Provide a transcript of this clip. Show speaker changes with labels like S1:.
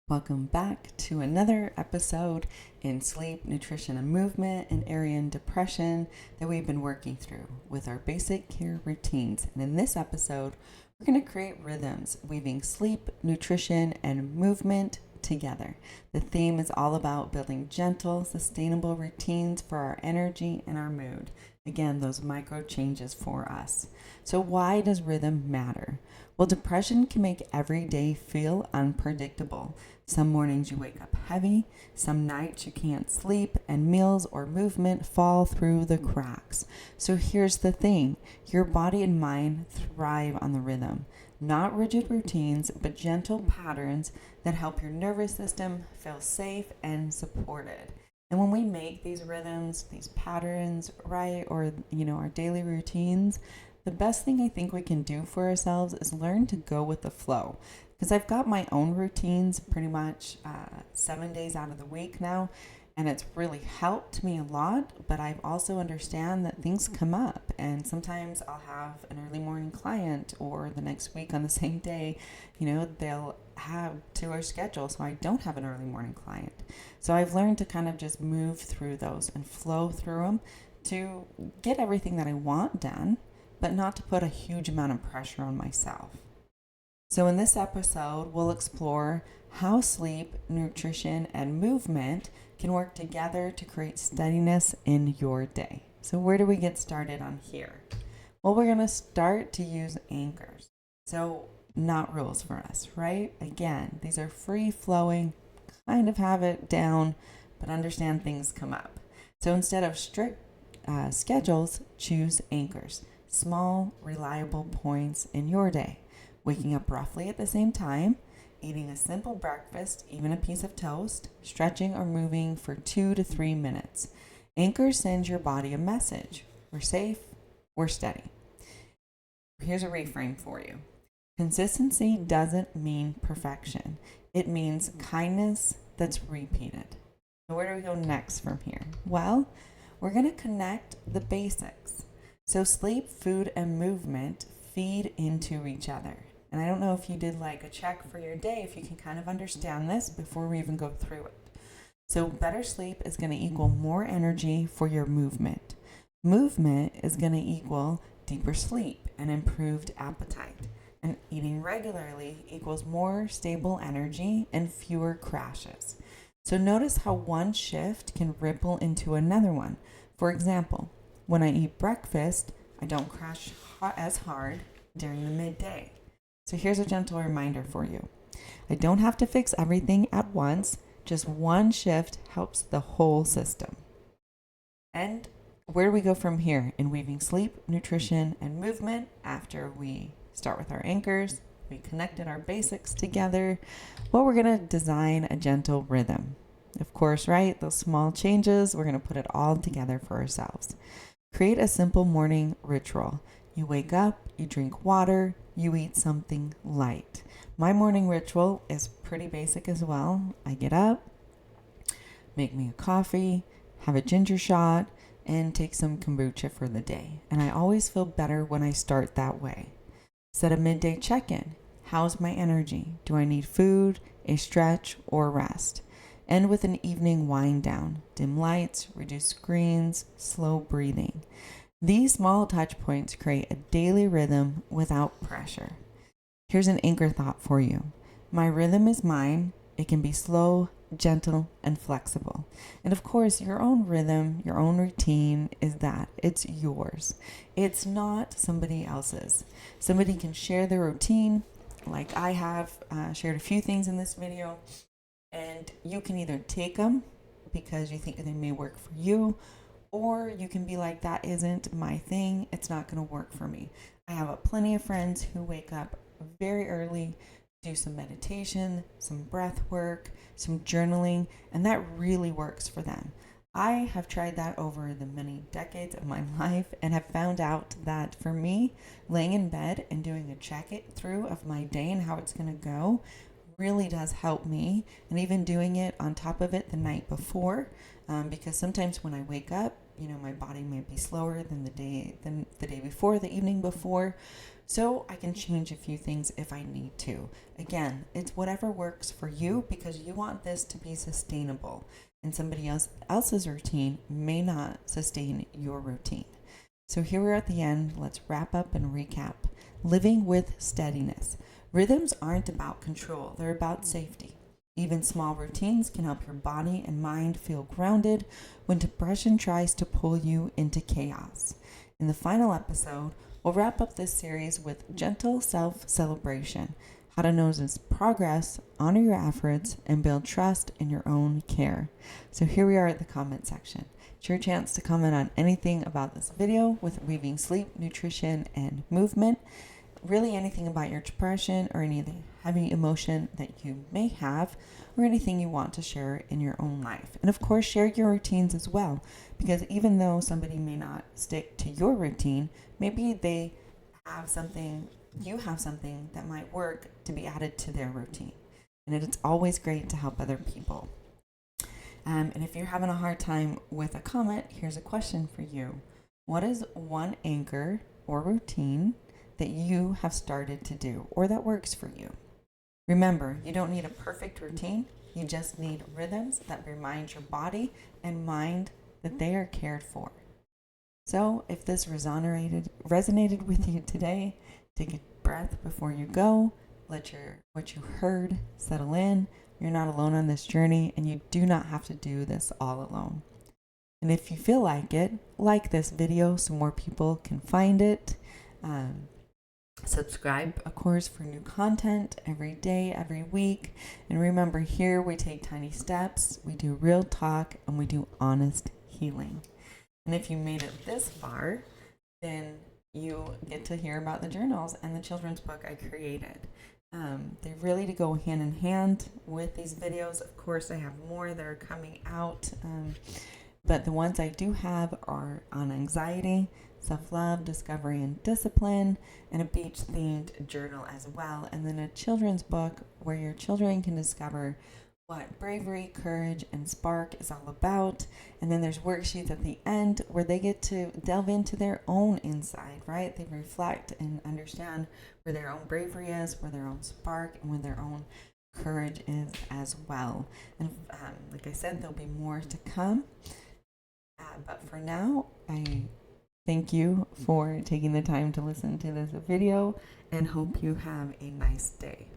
S1: Welcome back to another episode in sleep, nutrition, and movement and Aryan depression that we've been working through with our basic care routines. And in this episode, we're going to create rhythms, weaving sleep, nutrition, and movement together. The theme is all about building gentle, sustainable routines for our energy and our mood. Again, those micro changes for us. So, why does rhythm matter? Well, depression can make every day feel unpredictable. Some mornings you wake up heavy, some nights you can't sleep, and meals or movement fall through the cracks. So here's the thing, your body and mind thrive on the rhythm. Not rigid routines, but gentle patterns that help your nervous system feel safe and supported. And when we make these rhythms, these patterns, right, or our daily routines, the best thing I think we can do for ourselves is learn to go with the flow. Because I've got my own routines pretty much 7 days out of the week now, and it's really helped me a lot. But I also understand that things come up, and sometimes I'll have an early morning client, or the next week on the same day, they'll have to our schedule, so I don't have an early morning client. So I've learned to kind of just move through those and flow through them to get everything that I want done, but not to put a huge amount of pressure on myself. So in this episode, we'll explore how sleep, nutrition, and movement can work together to create steadiness in your day. So where do we get started on here? Well, we're going to start to use anchors. So not rules for us, right? Again, these are free flowing, kind of have it down, but understand things come up. So instead of strict schedules, choose anchors, small, reliable points in your day. Waking up roughly at the same time, eating a simple breakfast, even a piece of toast, stretching or moving for 2 to 3 minutes. Anchors send your body a message. We're safe, we're steady. Here's a reframe for you. Consistency doesn't mean perfection. It means kindness that's repeated. So where do we go next from here? Well, we're going to connect the basics. So sleep, food, and movement feed into each other. And I don't know if you did like a check for your day, if you can kind of understand this before we even go through it. So better sleep is going to equal more energy for your movement. Movement is going to equal deeper sleep and improved appetite. And eating regularly equals more stable energy and fewer crashes. So notice how one shift can ripple into another one. For example, when I eat breakfast, I don't crash as hard during the midday. So here's a gentle reminder for you. I don't have to fix everything at once. Just one shift helps the whole system. And where do we go from here in weaving sleep, nutrition, and movement after we start with our anchors? We connected our basics together. Well, we're going to design a gentle rhythm. Of course, right? Those small changes, we're going to put it all together for ourselves. Create a simple morning ritual. You wake up, you drink water, you eat something light. My morning ritual is pretty basic as well. I get up, make me a coffee, have a ginger shot, and take some kombucha for the day. And I always feel better when I start that way. Set a midday check-in. How's my energy? Do I need food, a stretch, or rest? End with an evening wind down. Dim lights, reduce screens, slow breathing. These small touch points create a daily rhythm without pressure. Here's an anchor thought for you. My rhythm is mine. It can be slow, gentle, and flexible. And of course, your own rhythm, your own routine is that. It's yours. It's not somebody else's. Somebody can share their routine, like I have shared a few things in this video, and you can either take them because you think they may work for you, or you can be like, that isn't my thing. It's not going to work for me. I have plenty of friends who wake up very early, do some meditation, some breath work, some journaling, and that really works for them. I have tried that over the many decades of my life and have found out that for me, laying in bed and doing a check it through of my day and how it's going to go really does help me. And even doing it on top of it the night before, because sometimes when I wake up, my body might be slower than the day before, the evening before. So I can change a few things if I need to. Again, it's whatever works for you because you want this to be sustainable. And somebody else's routine may not sustain your routine. So here we're at the end. Let's wrap up and recap. Living with steadiness. Rhythms aren't about control, they're about safety. Even small routines can help your body and mind feel grounded when depression tries to pull you into chaos. In the final episode, we'll wrap up this series with gentle self-celebration, how to notice progress, honor your efforts, and build trust in your own care. So here we are at the comment section. It's your chance to comment on anything about this video with weaving sleep, nutrition, and movement. Really anything about your depression or any of the heavy emotion that you may have, or anything you want to share in your own life. And of course, share your routines as well, because even though somebody may not stick to your routine, maybe they have something, you have something that might work to be added to their routine. And it's always great to help other people. And if you're having a hard time with a comment, here's a question for you. What is one anchor or routine that you have started to do or that works for you? Remember, you don't need a perfect routine. You just need rhythms that remind your body and mind that they are cared for. So if this resonated with you today, take a breath before you go. Let what you heard settle in. You're not alone on this journey, and you do not have to do this all alone. And if you feel like it, like this video so more people can find it. Subscribe, of course, for new content every day, every week. And remember, here we take tiny steps, we do real talk, and we do honest healing. And if you made it this far, then you get to hear about the journals and the children's book I created. They really to go hand in hand with these videos. Of course, I have more that are coming out, but the ones I do have are on anxiety, self-love, discovery, and discipline, and a beach-themed journal as well. And then a children's book where your children can discover what bravery, courage, and spark is all about. And then there's worksheets at the end where they get to delve into their own inside, right? They reflect and understand where their own bravery is, where their own spark, and where their own courage is as well. And like I said, there'll be more to come. But for now, I thank you for taking the time to listen to this video and hope you have a nice day.